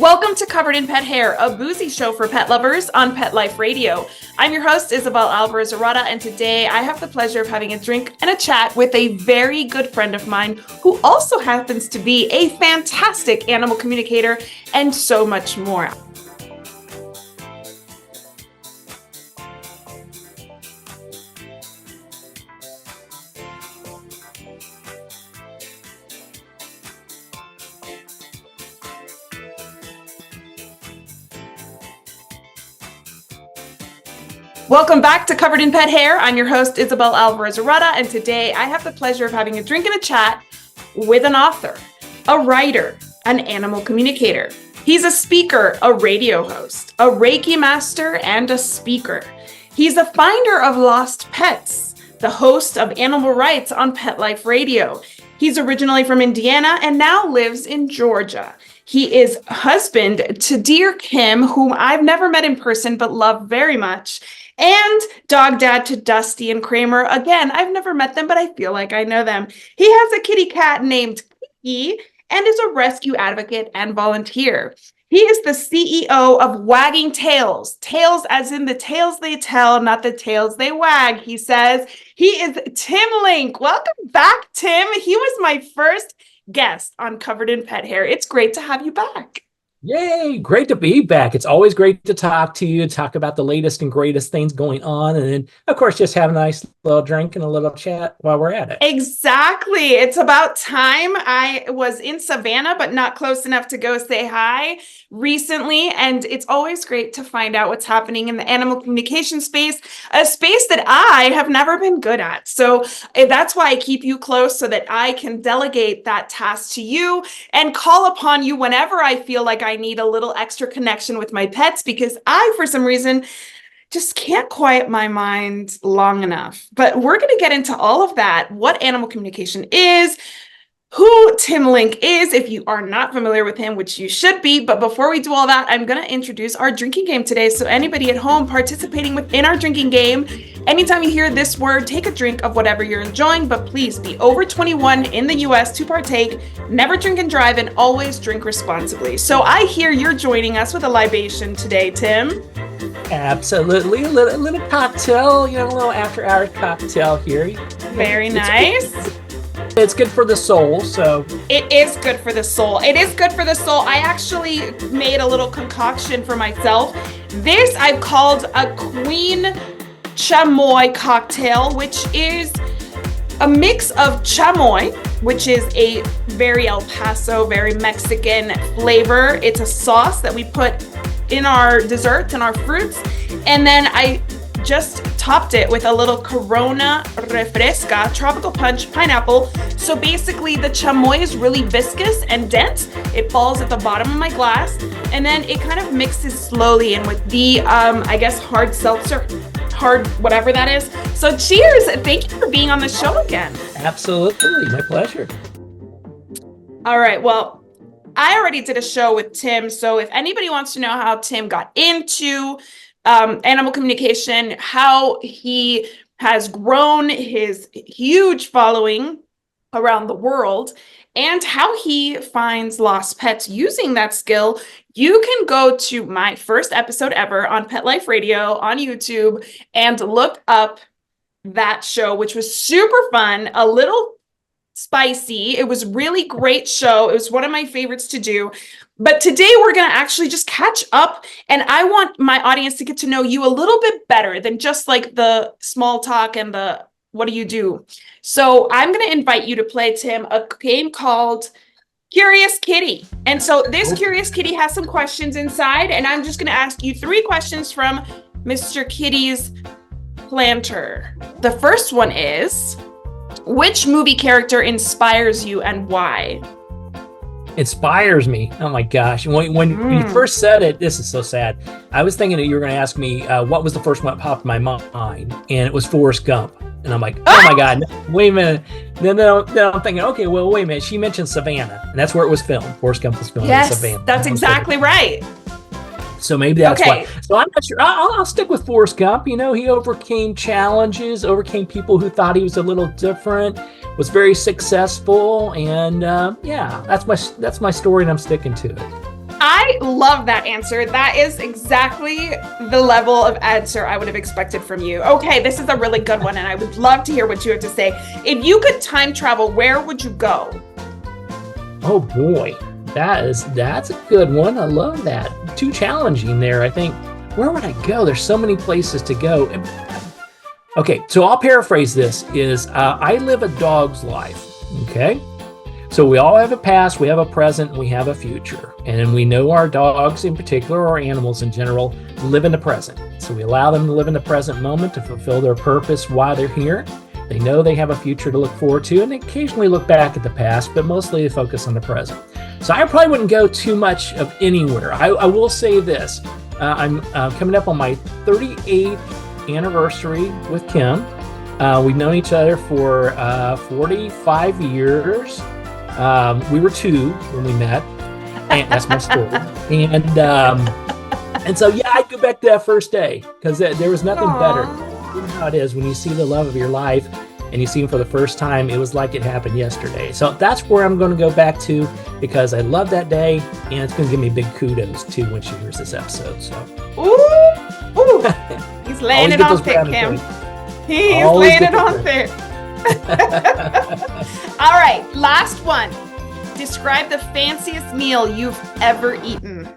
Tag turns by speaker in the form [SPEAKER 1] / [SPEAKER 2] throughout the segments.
[SPEAKER 1] Welcome to Covered in Pet Hair, a boozy show for pet lovers on Pet Life Radio. I'm your host, Isabel Alvarez-Arata, and today I have the pleasure of having a drink and a chat with a very good friend of mine who also happens to be a fantastic animal communicator and so much more. Welcome back to Covered in Pet Hair. I'm your host, Isabel Alvarez-Arata, and today I have the pleasure of having a drink and a chat with an author, a writer, an animal communicator. He's a speaker, a radio host, a Reiki master, and a speaker. He's a finder of lost pets, the host of Animal Rights on Pet Life Radio. He's originally from Indiana and now lives in Georgia. He is husband to dear Kim, whom I've never met in person but love very much, and dog dad to Dusty and Kramer. Again, I've never met them, but I feel like I know them. He has a kitty cat named Kiki and is a rescue advocate and volunteer. He is the CEO of Wagging Tails. Tails as in the tales they tell, not the tails they wag, he says. He is Tim Link. Welcome back, Tim. He was my first guest on Covered in Pet Hair. It's great to have you back.
[SPEAKER 2] Yay, great to be back. It's always great to talk to you, talk about the latest and greatest things going on. And then, of course, just have a nice little drink and a little chat while we're at it.
[SPEAKER 1] Exactly. It's about time. I was in Savannah, but not close enough to go say hi recently. And it's always great to find out what's happening in the animal communication space, a space that I have never been good at. So that's why I keep you close so that I can delegate that task to you and call upon you whenever I feel like I need a little extra connection with my pets, because I, for some reason, just can't quiet my mind long enough. But we're going to get into all of that, what animal communication is, who Tim Link is, if you are not familiar with him, which you should be. But before we do all that, I'm going to introduce our drinking game today. So anybody at home participating within our drinking game, anytime you hear this word, take a drink of whatever you're enjoying, but please be over 21 in the US to partake. Never drink and drive, and always drink responsibly. So I hear you're joining us with a libation today, Tim.
[SPEAKER 2] Absolutely. A little cocktail, a little after-hours cocktail here.
[SPEAKER 1] Very nice.
[SPEAKER 2] It's good for the soul, so.
[SPEAKER 1] It is good for the soul. It is good for the soul. I actually made a little concoction for myself. This I've called a Queen Chamoy cocktail, which is a mix of chamoy, which is a very El Paso, very Mexican flavor. It's a sauce that we put in our desserts and our fruits. And then I just topped it with a little Corona Refresca Tropical Punch Pineapple. So basically the chamoy is really viscous and dense. It falls at the bottom of my glass, and then it kind of mixes slowly in with the, hard seltzer, hard whatever that is. So cheers. Thank you for being on the show again.
[SPEAKER 2] Absolutely. My pleasure.
[SPEAKER 1] All right. Well, I already did a show with Tim. So if anybody wants to know how Tim got into animal communication, how he has grown his huge following around the world, and how he finds lost pets using that skill, you can go to my first episode ever on Pet Life Radio on YouTube and look up that show, which was super fun, a little spicy. It was really great show. It was one of my favorites to do. But today we're going to actually just catch up, and I want my audience to get to know you a little bit better than just like the small talk and the what do you do. So I'm going to invite you to play, Tim, a game called Curious Kitty. And so this Curious Kitty has some questions inside, and I'm just going to ask you 3 questions from Mr. Kitty's planter. The first one is, which movie character inspires you and why?
[SPEAKER 2] Inspires me. Oh my gosh. When you first said it, this is so sad. I was thinking that you were going to ask me what was the first one that popped in my mind, and it was Forrest Gump. And I'm like, oh my God, wait a minute. Then I'm thinking, okay, well, wait a minute. She mentioned Savannah, and that's where it was filmed. Forrest Gump was filmed in Savannah.
[SPEAKER 1] That's exactly right.
[SPEAKER 2] So maybe that's why. So I'm not sure. I'll stick with Forrest Gump. He overcame challenges, overcame people who thought he was a little different, was very successful, and that's my story, and I'm sticking to it.
[SPEAKER 1] I love that answer. That is exactly the level of answer I would have expected from you. Okay, this is a really good one, and I would love to hear what you have to say. If you could time travel, where would you go?
[SPEAKER 2] Oh boy, that's a good one. I love that. Too challenging there. I think, where would I go? There's so many places to go. Okay, so I'll paraphrase this is I live a dog's life, okay? So we all have a past, we have a present, and we have a future. And we know our dogs in particular, or animals in general, live in the present. So we allow them to live in the present moment to fulfill their purpose while they're here. They know they have a future to look forward to, and they occasionally look back at the past, but mostly they focus on the present. So I probably wouldn't go too much of anywhere. I will say this. I'm coming up on my 38th anniversary with Kim. We've known each other for 45 years. We were 2 when we met, and that's my story. And so, yeah, I'd go back to that first day because there was nothing better. You know how it is when you see the love of your life and you see him for the first time. It was like it happened yesterday. So that's where I'm going to go back to because I love that day, and it's going to give me big kudos too when she hears this episode. So,
[SPEAKER 1] ooh, he's laying it on thick, Kim. He's laying it on thick. All right, last one. Describe the fanciest meal you've ever eaten.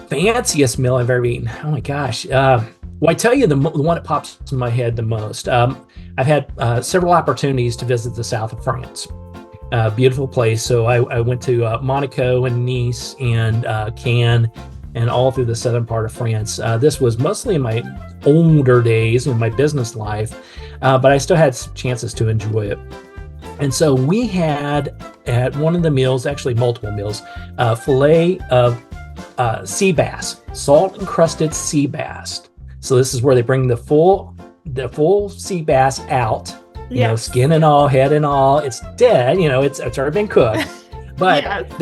[SPEAKER 2] Fanciest meal I've ever eaten. Oh my gosh. Well, I tell you the one that pops in my head the most. I've had several opportunities to visit the south of France. Beautiful place. So I went to Monaco and Nice and Cannes and all through the southern part of France. This was mostly in my older days in my business life, but I still had chances to enjoy it. And so we had at one of the meals, actually multiple meals, filet of sea bass, salt encrusted sea bass. So this is where they bring the full sea bass out, you know, skin and all, head and all. It's dead, you know, it's already been cooked, but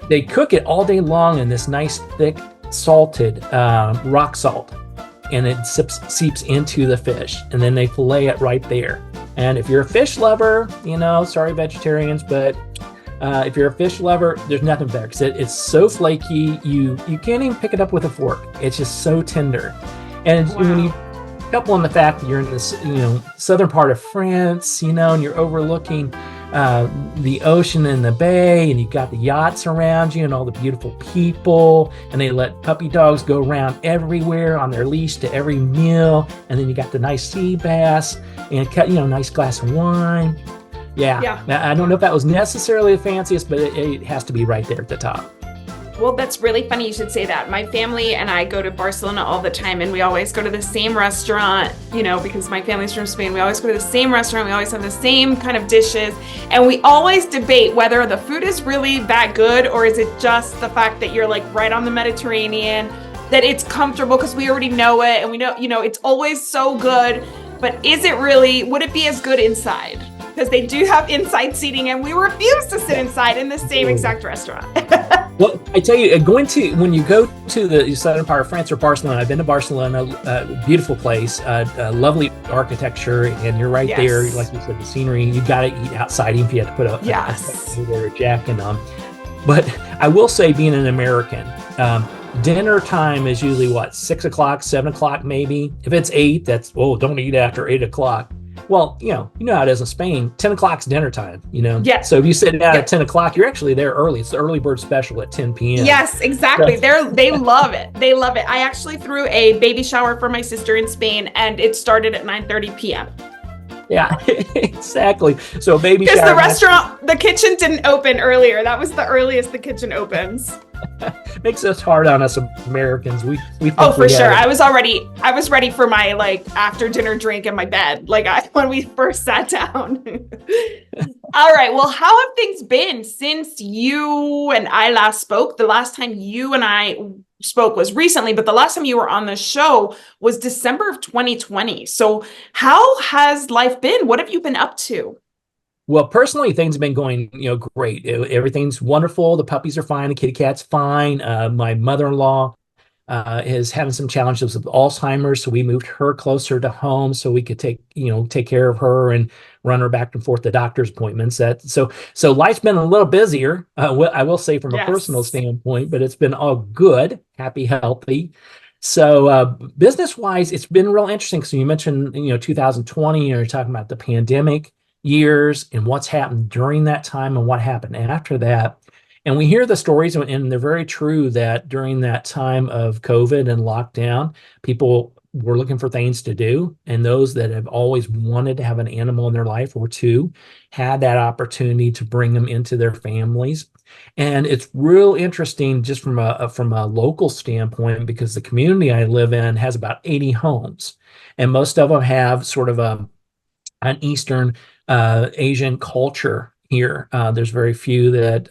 [SPEAKER 2] they cook it all day long in this nice thick salted rock salt, and it seeps into the fish, and then they fillet it right there. And if you're a fish lover, you know, sorry vegetarians, but if you're a fish lover, there's nothing better because it's so flaky. You can't even pick it up with a fork. It's just so tender. And when you couple on the fact that you're in this, you know, southern part of France, you know, and you're overlooking the ocean and the bay, and you've got the yachts around you and all the beautiful people, and they let puppy dogs go around everywhere on their leash to every meal, and then you got the nice sea bass and nice glass of wine. Yeah. I don't know if that was necessarily the fanciest, but it has to be right there at the top.
[SPEAKER 1] Well, that's really funny you should say that. My family and I go to Barcelona all the time, and we always go to the same restaurant, you know, because my family's from Spain. We always go to the same restaurant. We always have the same kind of dishes. And we always debate whether the food is really that good, or is it just the fact that you're like right on the Mediterranean, that it's comfortable because we already know it. And we know, you know, it's always so good. But would it be as good inside? Because they do have inside seating, and we refuse to sit inside in the same exact restaurant.
[SPEAKER 2] Well, I tell you, when you go to the southern part of France or Barcelona, I've been to Barcelona, beautiful place, lovely architecture, and you're right there, like you said, the scenery. You got to eat outside, even if you have to put a jacket on. But I will say, being an American, dinner time is usually 6 o'clock, 7 o'clock, maybe. If it's 8, don't eat after 8 o'clock. Well, you know how it is in Spain. 10 o'clock's dinner time, you know? Yes. So if you sit down at 10 o'clock, you're actually there early. It's the early bird special at 10 p.m.
[SPEAKER 1] Yes, exactly. They love it. They love it. I actually threw a baby shower for my sister in Spain, and it started at 9:30 p.m.
[SPEAKER 2] Yeah, exactly. So baby shower.
[SPEAKER 1] Because the kitchen didn't open earlier. That was the earliest the kitchen opens.
[SPEAKER 2] Makes us hard on us Americans. We think
[SPEAKER 1] for sure. I was ready for my after dinner drink in my bed. When we first sat down. All right. Well, how have things been since you and I last spoke? The last time you and I spoke was recently, but the last time you were on the show was December of 2020. So how has life been? What have you been up to?
[SPEAKER 2] Well, personally, things have been going, great. Everything's wonderful. The puppies are fine. The kitty cat's fine. My mother-in-law is having some challenges with Alzheimer's, so we moved her closer to home so we could take care of her and run her back and forth to doctor's appointments. So life's been a little busier, I will say, from a personal
[SPEAKER 1] Yes.
[SPEAKER 2] standpoint, but it's been all good, happy, healthy. So business wise, it's been real interesting. So you mentioned 2020, you're talking about the pandemic years and what's happened during that time and what happened after that. And we hear the stories, and they're very true, that during that time of COVID and lockdown, people were looking for things to do. And those that have always wanted to have an animal in their life or two had that opportunity to bring them into their families. And it's real interesting just from a local standpoint, because the community I live in has about 80 homes, and most of them have sort of an Eastern Asian culture here. There's very few that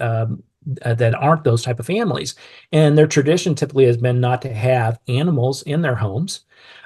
[SPEAKER 2] aren't those type of families, and their tradition typically has been not to have animals in their homes.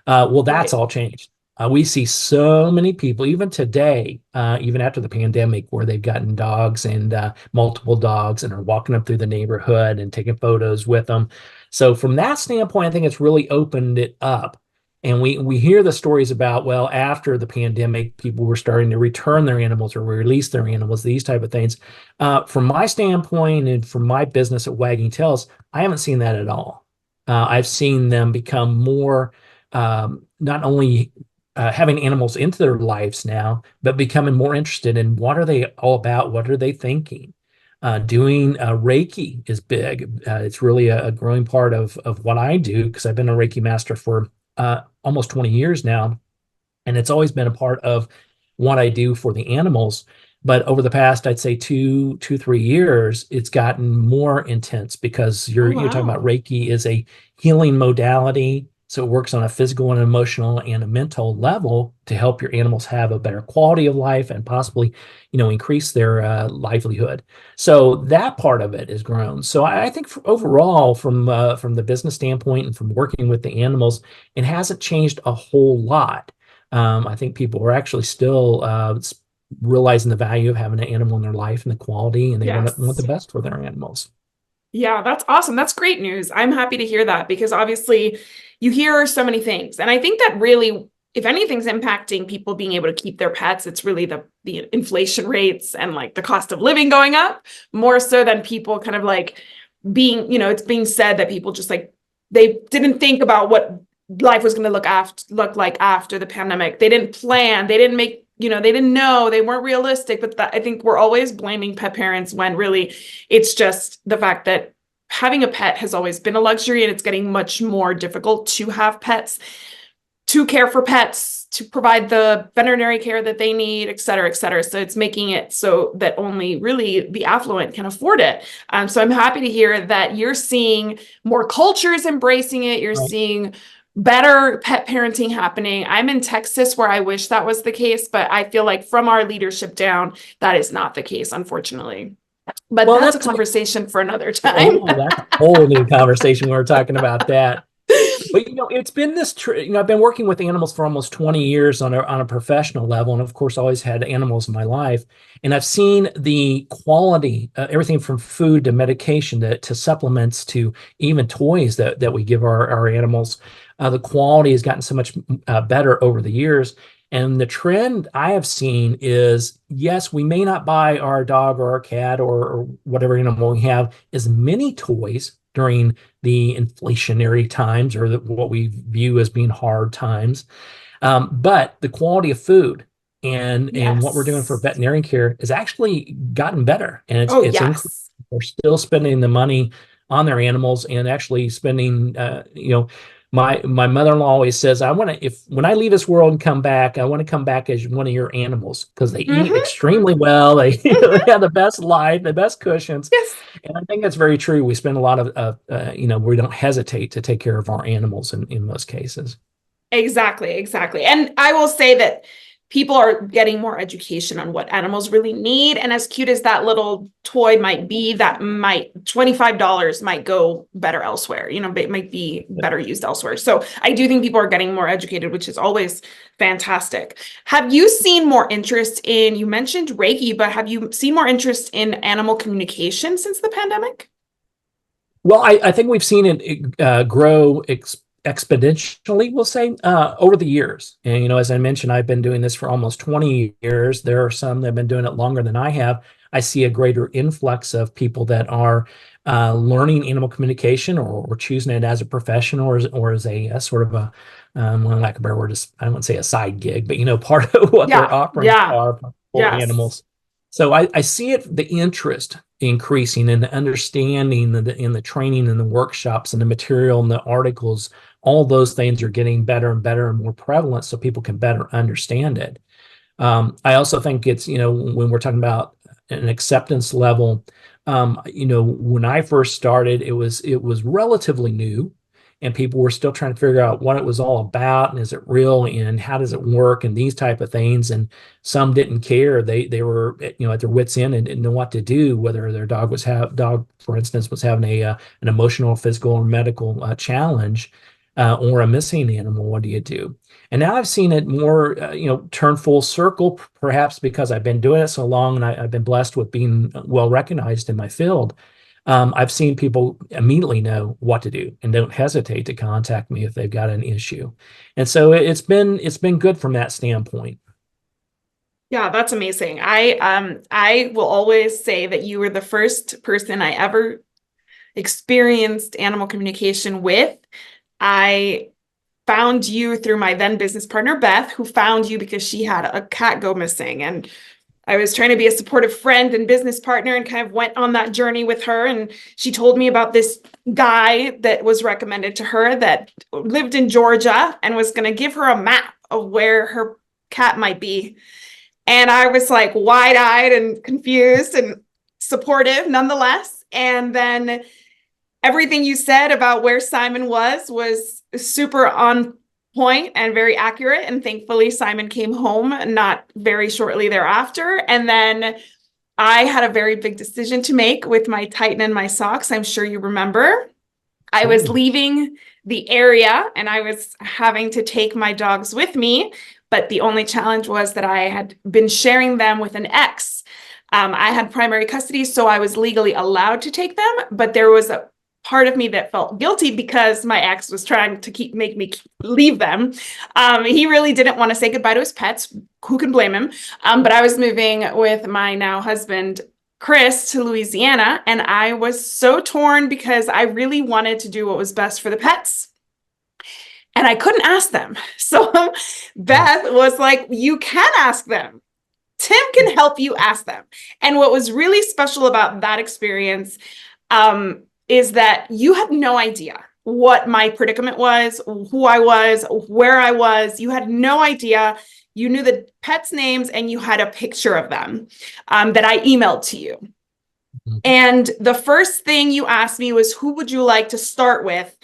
[SPEAKER 2] Well, that's
[SPEAKER 1] Right.
[SPEAKER 2] all changed. We see so many people, even today, even after the pandemic, where they've gotten dogs and multiple dogs and are walking up through the neighborhood and taking photos with them. So from that standpoint, I think it's really opened it up. And we hear the stories about, well, after the pandemic, people were starting to return their animals or release their animals, these type of things. From my standpoint and from my business at Wagging Tails, I haven't seen that at all. I've seen them become more not only having animals into their lives now, but becoming more interested in what are they all about? What are they thinking? Doing Reiki is big. It's really a growing part of what I do, because I've been a Reiki master for almost 20 years now, and it's always been a part of what I do for the animals. But over the past, I'd say 3 years, it's gotten more intense, because
[SPEAKER 1] Oh,
[SPEAKER 2] you're talking about
[SPEAKER 1] wow.
[SPEAKER 2] Reiki is a healing modality. So it works on a physical and emotional and a mental level to help your animals have a better quality of life and possibly, increase their livelihood. So that part of it has grown. So I think overall, from the business standpoint and from working with the animals, it hasn't changed a whole lot. I think people are actually still realizing the value of having an animal in their life and the quality, and they want the
[SPEAKER 1] Yes.
[SPEAKER 2] best for their animals.
[SPEAKER 1] Yeah, that's awesome. That's great news. I'm happy to hear that, because obviously you hear so many things. And I think that really, if anything's impacting people being able to keep their pets, it's really the inflation rates and like the cost of living going up, more so than people kind of like being, it's being said that people just like they didn't think about what life was going to look like after the pandemic. They didn't plan, they didn't make, they didn't know, they weren't realistic. But I think we're always blaming pet parents when really it's just the fact that having a pet has always been a luxury, and it's getting much more difficult to have pets, to care for pets, to provide the veterinary care that they need, et cetera, et cetera. So it's making it so that only really the affluent can afford it. So I'm happy to hear that you're seeing more cultures embracing it. You're
[SPEAKER 2] Right.
[SPEAKER 1] seeing better pet parenting happening. I'm in Texas, where I wish that was the case, but I feel like from our leadership down, that is not the case, unfortunately. But
[SPEAKER 2] Well,
[SPEAKER 1] that's a
[SPEAKER 2] that's
[SPEAKER 1] conversation for another time.
[SPEAKER 2] oh, that's a whole new conversation. We were talking about that. But it's been I've been working with animals for almost 20 years on a professional level, and of course, always had animals in my life. And I've seen the quality, everything from food to medication to supplements to even toys that we give our animals. The quality has gotten so much better over the years. And the trend I have seen is, yes, we may not buy our dog or our cat or whatever animal we have as many toys during the inflationary times, or what we view as being hard times. But the quality of food and what we're doing for
[SPEAKER 1] Yes.
[SPEAKER 2] veterinary care has actually gotten better, and
[SPEAKER 1] Oh,
[SPEAKER 2] it's increased.
[SPEAKER 1] yes.
[SPEAKER 2] We're still spending the money on their animals, and actually spending. My mother-in-law always says, I want to, if when I leave this world and come back, I want to come back as one of your animals, because they eat
[SPEAKER 1] Hmm.
[SPEAKER 2] extremely well. They, they
[SPEAKER 1] Hmm.
[SPEAKER 2] have the best life, the best cushions.
[SPEAKER 1] Yes.
[SPEAKER 2] And I think that's very true. We spend a lot we don't hesitate to take care of our animals in most cases.
[SPEAKER 1] Exactly, exactly. And I will say that people are getting more education on what animals really need. And as cute as that little toy might be, that might $25 might go better elsewhere. It might be better used elsewhere. So I do think people are getting more educated, which is always fantastic. Have you seen more interest in, you mentioned Reiki, but have you seen more interest in animal communication since the pandemic?
[SPEAKER 2] Well, I think we've seen it grow exponentially, we'll say, over the years. And, as I mentioned, I've been doing this for almost 20 years. There are some that have been doing it longer than I have. I see a greater influx of people that are learning animal communication or choosing it as a profession or as a sort of a, well, lack of a better word, I don't want to say a side gig, but, part of what their
[SPEAKER 1] Yeah,
[SPEAKER 2] offerings
[SPEAKER 1] yeah,
[SPEAKER 2] are for
[SPEAKER 1] yes.
[SPEAKER 2] animals. So I see it, the interest increasing and the understanding in the training and the workshops and the material and the articles, all those things are getting better and better and more prevalent so people can better understand it. I also think it's, when we're talking about an acceptance level, when I first started, it was relatively new and people were still trying to figure out what it was all about and is it real and how does it work and these type of things. And some didn't care. They were, at their wits' end and didn't know what to do, whether their dog, for instance, was having an emotional, physical, or medical challenge, or a missing animal. What do you do? And now I've seen it more, turn full circle, perhaps because I've been doing it so long and I've been blessed with being well recognized in my field. I've seen people immediately know what to do and don't hesitate to contact me if they've got an issue. And so it's been good from that standpoint.
[SPEAKER 1] Yeah, that's amazing. I will always say that you were the first person I ever experienced animal communication with. I found you through my then business partner, Beth, who found you because she had a cat go missing. And I was trying to be a supportive friend and business partner and kind of went on that journey with her. And she told me about this guy that was recommended to her that lived in Georgia and was going to give her a map of where her cat might be. And I was like wide-eyed and confused and supportive nonetheless. And then everything you said about where Simon was super on point and very accurate. And thankfully, Simon came home not very shortly thereafter. And then I had a very big decision to make with my Titan and my socks. I'm sure you remember. I was leaving the area and I was having to take my dogs with me. But the only challenge was that I had been sharing them with an ex. I had primary custody, so I was legally allowed to take them. But there was a part of me that felt guilty because my ex was trying to make me leave them. He really didn't want to say goodbye to his pets. Who can blame him? But I was moving with my now husband, Chris, to Louisiana, and I was so torn because I really wanted to do what was best for the pets. And I couldn't ask them. So Beth was like, you can ask them. Tim can help you ask them. And what was really special about that experience is that you had no idea what my predicament was, who I was, where I was. You had no idea. You knew the pets' names and you had a picture of them that I emailed to you. Mm-hmm. And the first thing you asked me was, who would you like to start with?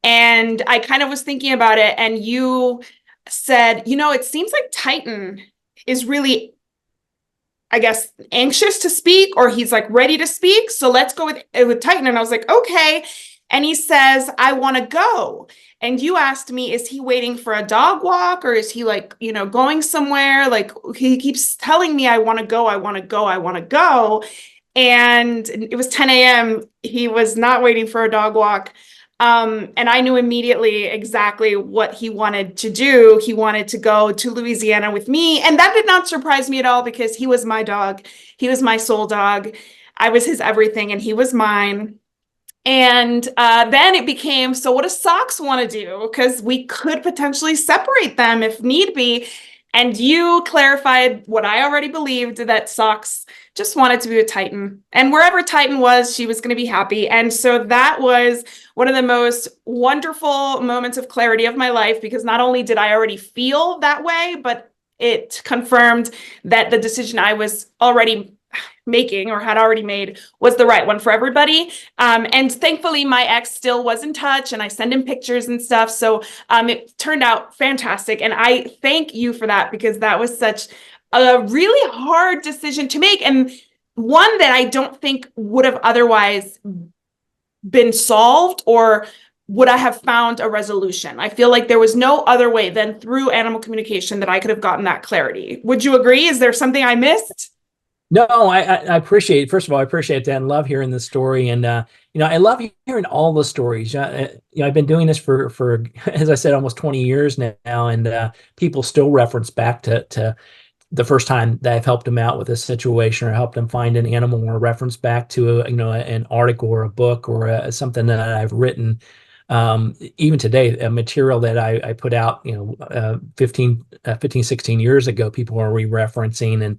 [SPEAKER 1] And I kind of was thinking about it. And you said, it seems like Titan is really, I guess, anxious to speak, or he's like ready to speak. So let's go with Titan. And I was like, okay. And he says, I want to go. And you asked me, is he waiting for a dog walk or is he like, going somewhere? Like he keeps telling me, I want to go. I want to go. I want to go. And it was 10 a.m. He was not waiting for a dog walk. And I knew immediately exactly what he wanted to do. He wanted to go to Louisiana with me. And that did not surprise me at all because he was my dog. He was my soul dog. I was his everything and he was mine. And then it became, so what does Socks want to do? Because we could potentially separate them if need be. And you clarified what I already believed, that Socks just wanted to be with Titan. And wherever Titan was, she was going to be happy. And so that was one of the most wonderful moments of clarity of my life, because not only did I already feel that way, but it confirmed that the decision I was already making or had already made was the right one for everybody. And thankfully, my ex still was in touch and I send him pictures and stuff. So it turned out fantastic. And I thank you for that, because that was such a really hard decision to make. And one that I don't think would have otherwise been solved, or would I have found a resolution? I feel like there was no other way than through animal communication that I could have gotten that clarity. Would you agree? Is there something I missed?
[SPEAKER 2] No, I appreciate, first of all, I appreciate that and love hearing the story. And, I love hearing all the stories. I've been doing this for, as I said, almost 20 years now. And people still reference back to the first time that I've helped them out with a situation or helped them find an animal or reference back to an article or a book or something that I've written. Even today, a material that I put out, 15, 16 years ago, people are re-referencing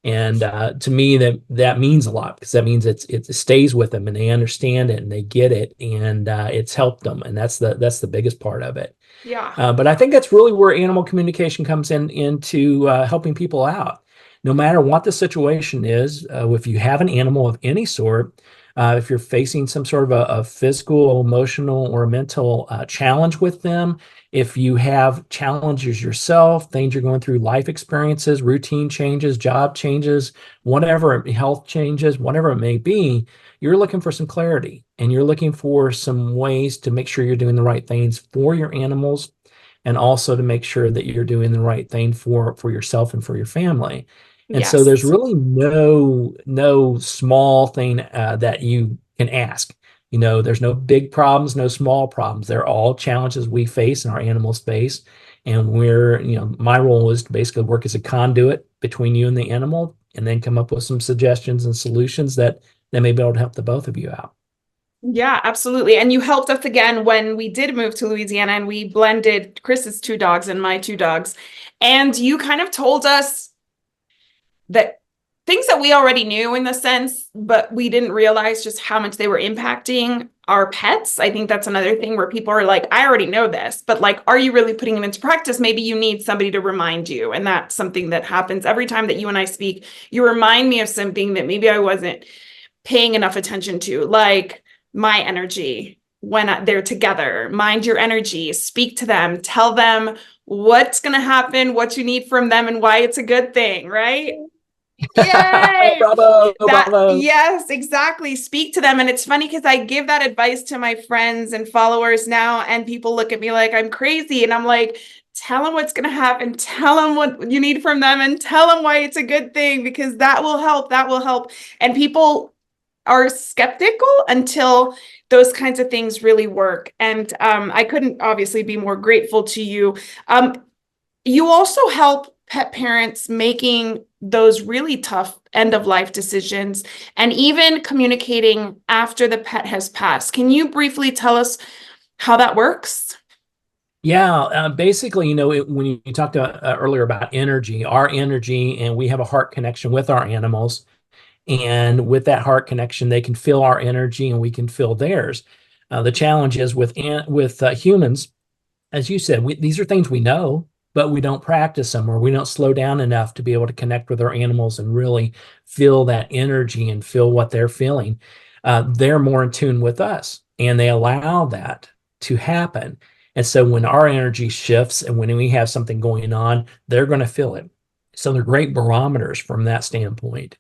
[SPEAKER 2] and to me that means a lot because that means it stays with them and they understand it and they get it and it's helped them and that's the biggest part of it.
[SPEAKER 1] Yeah.
[SPEAKER 2] But I think that's really where animal communication comes into helping people out. No matter what the situation is, if you have an animal of any sort, if you're facing some sort of a physical, emotional, or mental challenge with them, if you have challenges yourself, things you're going through, life experiences, routine changes, job changes, whatever, health changes, whatever it may be, you're looking for some clarity and you're looking for some ways to make sure you're doing the right things for your animals and also to make sure that you're doing the right thing for yourself and for your family. And so there's
[SPEAKER 1] Yes.
[SPEAKER 2] really no small thing that you can ask. There's no big problems, no small problems. They're all challenges we face and our animals face. And my role is to basically work as a conduit between you and the animal and then come up with some suggestions and solutions that may be able to help the both of you out.
[SPEAKER 1] Yeah, absolutely. And you helped us again when we did move to Louisiana and we blended Chris's two dogs and my two dogs. And you kind of told us that things that we already knew in the sense, but we didn't realize just how much they were impacting our pets. I think that's another thing where people are like, I already know this, but like, are you really putting them into practice? Maybe you need somebody to remind you. And that's something that happens every time that you and I speak. You remind me of something that maybe I wasn't paying enough attention to, like my energy when they're together. Mind your energy, speak to them, tell them what's going to happen, what you need from them, and why it's a good thing, right? Yay!
[SPEAKER 2] Bravo,
[SPEAKER 1] That,
[SPEAKER 2] bravo.
[SPEAKER 1] yes, exactly. Speak to them. And it's funny because I give that advice to my friends and followers now, and people look at me like I'm crazy. And I'm like, tell them what's going to happen, tell them what you need from them, and tell them why it's a good thing because that will help. That will help. And people are skeptical until those kinds of things really work. And I couldn't obviously be more grateful to you. You also help pet parents making those really tough end of life decisions and even communicating after the pet has passed. Can you briefly tell us how that works?
[SPEAKER 2] Yeah, basically, when you talked earlier about energy, our energy, and we have a heart connection with our animals. And with that heart connection, they can feel our energy and we can feel theirs. The challenge is with humans, as you said, these are things we know, but we don't practice them or we don't slow down enough to be able to connect with our animals and really feel that energy and feel what they're feeling. They're more in tune with us and they allow that to happen. And so when our energy shifts and when we have something going on, they're going to feel it. So they're great barometers from that standpoint.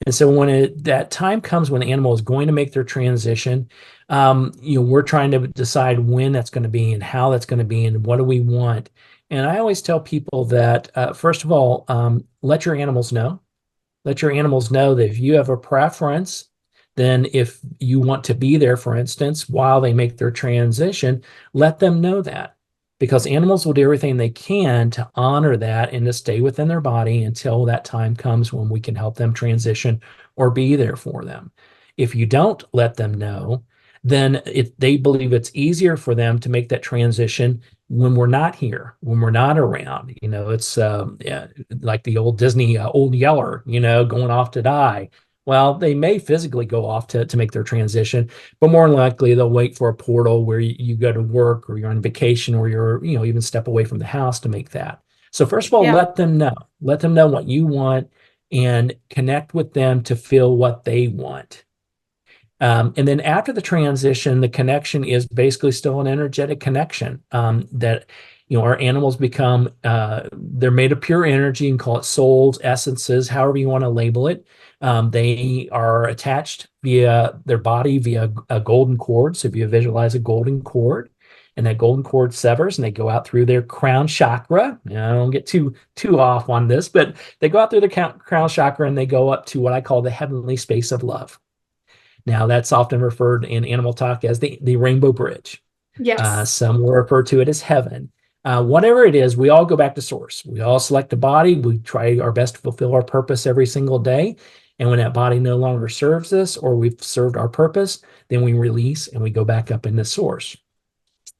[SPEAKER 2] And so when that time comes when the animal is going to make their transition, we're trying to decide when that's going to be and how that's going to be and what do we want. And I always tell people that, first of all, let your animals know. Let your animals know that if you have a preference, then if you want to be there, for instance, while they make their transition, let them know that. Because animals will do everything they can to honor that and to stay within their body until that time comes when we can help them transition or be there for them. If you don't let them know, then they believe it's easier for them to make that transition when we're not here, when we're not around. It's yeah, like the old Disney Old Yeller, going off to die. Well, they may physically go off to make their transition, but more than likely they'll wait for a portal where you go to work or you're on vacation or you're, even step away from the house to make that. So first of all,
[SPEAKER 1] Yeah.
[SPEAKER 2] let them know. Let them know what you want and connect with them to feel what they want. And then after the transition, the connection is basically still an energetic connection that, our animals become, they're made of pure energy and call it souls, essences, however you want to label it. They are attached via their body via a golden cord. So if you visualize a golden cord, and that golden cord severs, and they go out through their crown chakra. I don't get too off on this, but they go out through the crown chakra and they go up to what I call the heavenly space of love. Now, that's often referred in animal talk as the rainbow bridge.
[SPEAKER 1] Yes.
[SPEAKER 2] Some will refer to it as heaven. Whatever it is, we all go back to source. We all select a body. We try our best to fulfill our purpose every single day. And when that body no longer serves us, or we've served our purpose, then we release and we go back up into source.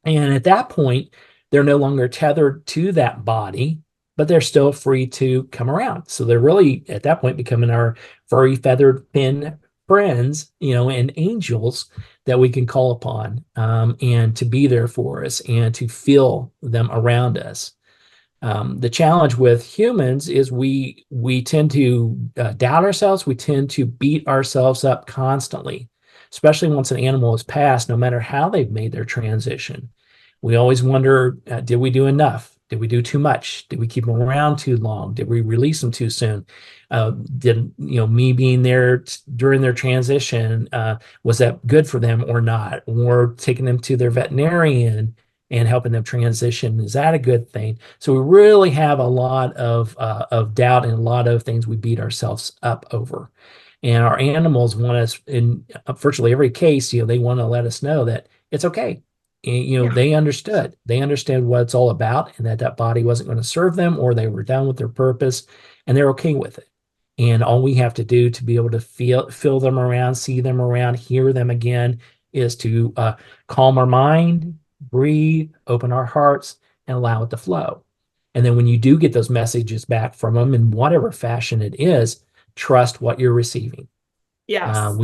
[SPEAKER 2] And at that point, they're no longer tethered to that body, but they're still free to come around. So they're really, at that point, becoming our furry, feathered, fin friends, and angels that we can call upon, and to be there for us and to feel them around us. The challenge with humans is we tend to doubt ourselves. We tend to beat ourselves up constantly, especially once an animal has passed, no matter how they've made their transition. We always wonder, did we do enough? Did we do too much? Did we keep them around too long? Did we release them too soon? Did me being there during their transition, was that good for them or not? Or taking them to their veterinarian and helping them transition, is that a good thing? So we really have a lot of doubt and a lot of things we beat ourselves up over. And our animals want us, in virtually every case, they want to let us know that it's okay. And, they understood what it's all about, and that body wasn't going to serve them, or they were done with their purpose, and they're okay with it. And all we have to do to be able to feel them around, see them around, hear them again, is to calm our mind, breathe, open our hearts, and allow it to flow. And then when you do get those messages back from them in whatever fashion it is, trust what you're receiving.
[SPEAKER 1] Yes.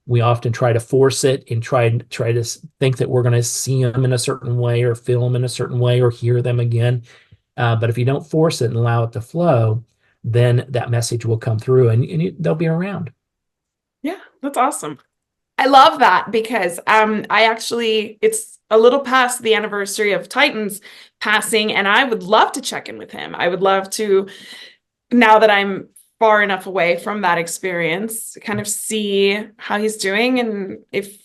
[SPEAKER 2] We often try to force it and try to think that we're going to see them in a certain way, or feel them in a certain way, or hear them again. But if you don't force it and allow it to flow, then that message will come through, and they'll be around.
[SPEAKER 1] Yeah, that's awesome. I love that because it's a little past the anniversary of Titan's passing, and I would love to check in with him. I would love to, now that I'm far enough away from that experience, kind of see how he's doing, and if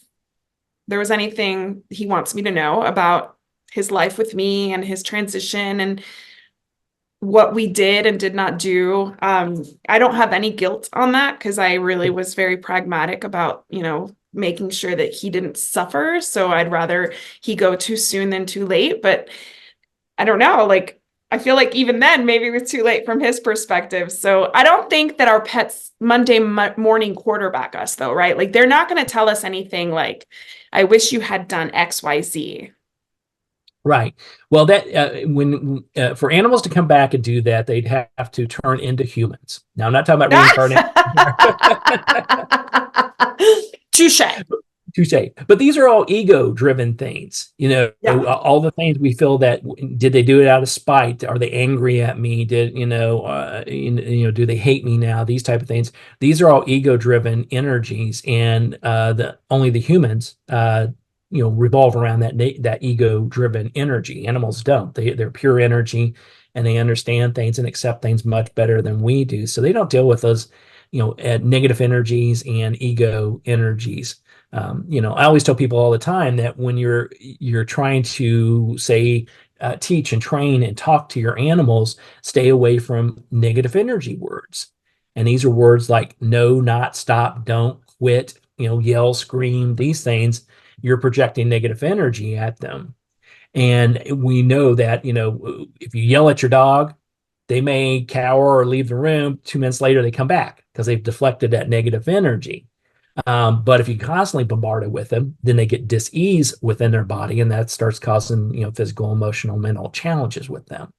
[SPEAKER 1] there was anything he wants me to know about his life with me and his transition and what we did and did not do. I don't have any guilt on that because I really was very pragmatic about, making sure that he didn't suffer. So I'd rather he go too soon than too late. But I don't know, I feel like even then, maybe it was too late from his perspective. So I don't think that our pets Monday morning quarterback us, though, right? Like, they're not going to tell us anything like, I wish you had done X, Y, Z.
[SPEAKER 2] Right. Well, that when for animals to come back and do that, they'd have to turn into humans. Now, I'm not talking about reincarnation.
[SPEAKER 1] Touche.
[SPEAKER 2] Touche. But these are all ego-driven things. All the things we feel that, did they do it out of spite? Are they angry at me? Do they hate me now? These type of things. These are all ego-driven energies, and only the humans revolve around that ego-driven energy. Animals don't. They're pure energy, and they understand things and accept things much better than we do. So they don't deal with those, negative energies and ego energies. I always tell people all the time that when you're trying to say, teach and train and talk to your animals, stay away from negative energy words. And these are words like no, not, stop, don't, quit, yell, scream, these things. You're projecting negative energy at them. And we know that, if you yell at your dog, they may cower or leave the room. 2 minutes later, they come back because they've deflected that negative energy. But if you constantly bombard it with them, then they get dis-ease within their body, and that starts causing, physical, emotional, mental challenges with them.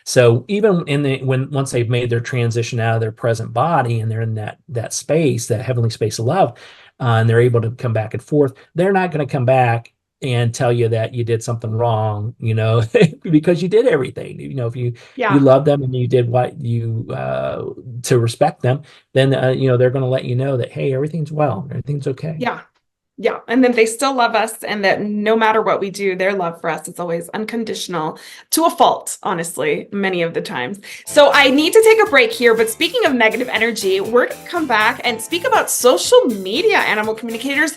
[SPEAKER 2] So even once they've made their transition out of their present body and they're in that space, that heavenly space of love, and they're able to come back and forth, they're not going to come back and tell you that you did something wrong, because you did everything. If you love them and you did what you to respect them, then they're going to let you know that, hey, everything's well, everything's okay.
[SPEAKER 1] Yeah. And then they still love us, and that no matter what we do, their love for us is always unconditional, to a fault, honestly, many of the times. So I need to take a break here. But speaking of negative energy, we're going to come back and speak about social media animal communicators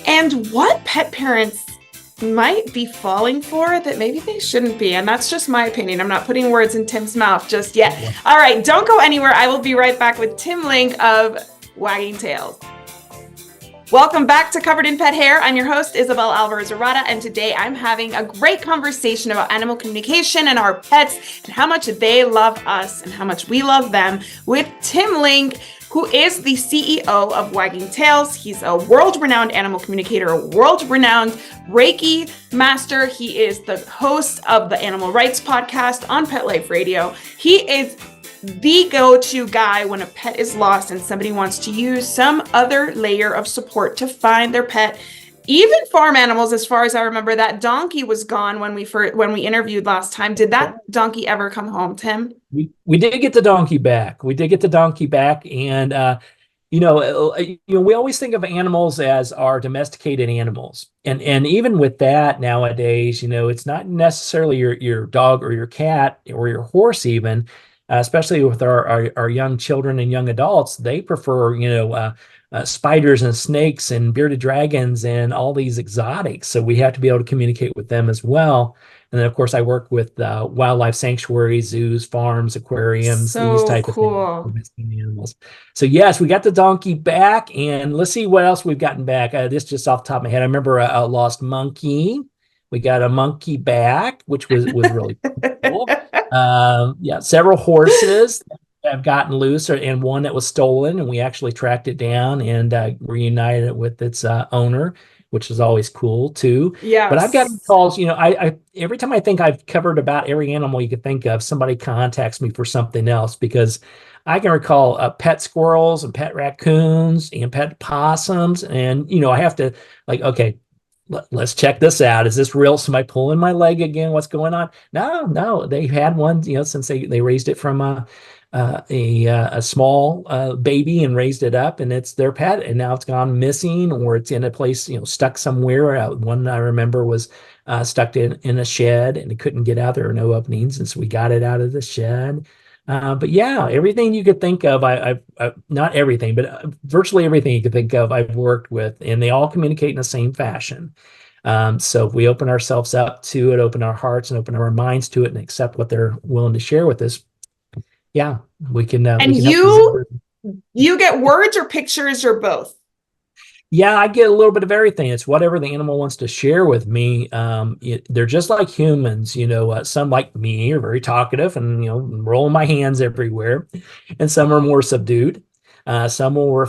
[SPEAKER 1] and what pet parents might be falling for that maybe they shouldn't be. And that's just my opinion. I'm not putting words in Tim's mouth just yet.
[SPEAKER 2] Yeah.
[SPEAKER 1] All right, don't go anywhere. I will be right back with Tim Link of Wagging Tails. Welcome back to Covered in Pet Hair. I'm your host, Isabel Alvarez-Arrada, and today I'm having a great conversation about animal communication and our pets and how much they love us and how much we love them with Tim Link, who is the CEO of Wagging Tails. He's a world-renowned animal communicator, a world-renowned Reiki master. He is the host of the Animal Rights podcast on Pet Life Radio. He is the go-to guy when a pet is lost and somebody wants to use some other layer of support to find their pet. Even farm animals, as far as I remember, that donkey was gone when we interviewed last time. Did that donkey ever come home, Tim?
[SPEAKER 2] We did get the donkey back. And we always think of animals as our domesticated animals. And even with that nowadays, it's not necessarily your dog or your cat or your horse even, especially with our young children and young adults. They prefer, spiders and snakes and bearded dragons and all these exotics. So we have to be able to communicate with them as well. And then, of course, I work with wildlife sanctuaries, zoos, farms, aquariums, these type of things, animals. So yes, we got the donkey back, and let's see what else we've gotten back. This just off the top of my head. I remember a lost monkey. We got a monkey back, which was really cool. Several horses have gotten loose, and one that was stolen, and we actually tracked it down and reunited it with its owner, which is always cool too.
[SPEAKER 1] Yeah.
[SPEAKER 2] But I've gotten calls, I every time I think I've covered about every animal you could think of, somebody contacts me for something else, because I can recall pet squirrels and pet raccoons and pet possums. And, I have to okay, let's check this out. Is this real? Somebody pulling my leg again? What's going on? No, they've had one, since they raised it from a small baby and raised it up, and it's their pet, and now it's gone missing, or it's in a place, stuck somewhere. One I remember was stuck in a shed, and it couldn't get out. There are no openings, and so we got it out of the shed. But yeah, everything you could think of, I've not everything, but virtually everything you could think of, I've worked with, and they all communicate in the same fashion. So if we open ourselves up to it, open our hearts and open our minds to it, and accept what they're willing to share with us, yeah, we can.
[SPEAKER 1] And you get words or pictures or both?
[SPEAKER 2] Yeah, I get a little bit of everything. It's whatever the animal wants to share with me. They're just like humans, some like me are very talkative and, rolling my hands everywhere. And some are more subdued. Some will,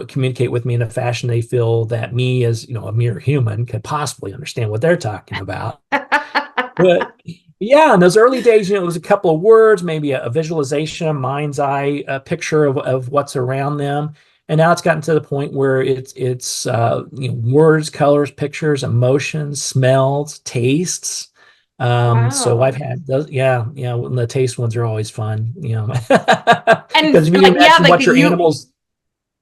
[SPEAKER 2] communicate with me in a fashion they feel that me as, a mere human could possibly understand what they're talking about. But yeah, in those early days, it was a couple of words, maybe a visualization, a mind's eye, a picture of what's around them. And now it's gotten to the point where it's words, colors, pictures, emotions, smells, tastes.
[SPEAKER 1] Wow.
[SPEAKER 2] So I've had those. Yeah. The taste ones are always fun.
[SPEAKER 1] And
[SPEAKER 2] because if you can imagine what your animals.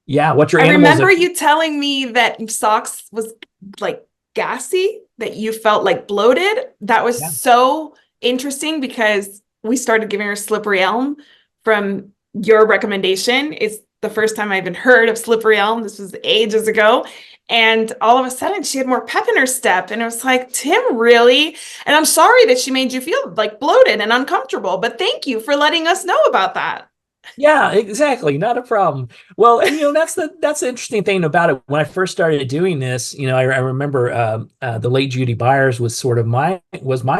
[SPEAKER 2] Yeah, what your animals. I
[SPEAKER 1] remember you telling me that Socks was like gassy, that you felt like bloated. That was so interesting, because we started giving her Slippery Elm from your recommendation. It's the first time I even heard of Slippery Elm. This was ages ago. And all of a sudden she had more pep in her step. And it was like, Tim, really? And I'm sorry that she made you feel like bloated and uncomfortable, but thank you for letting us know about that.
[SPEAKER 2] Yeah, exactly. Not a problem. Well, that's the interesting thing about it. When I first started doing this, I remember the late Judy Byers was my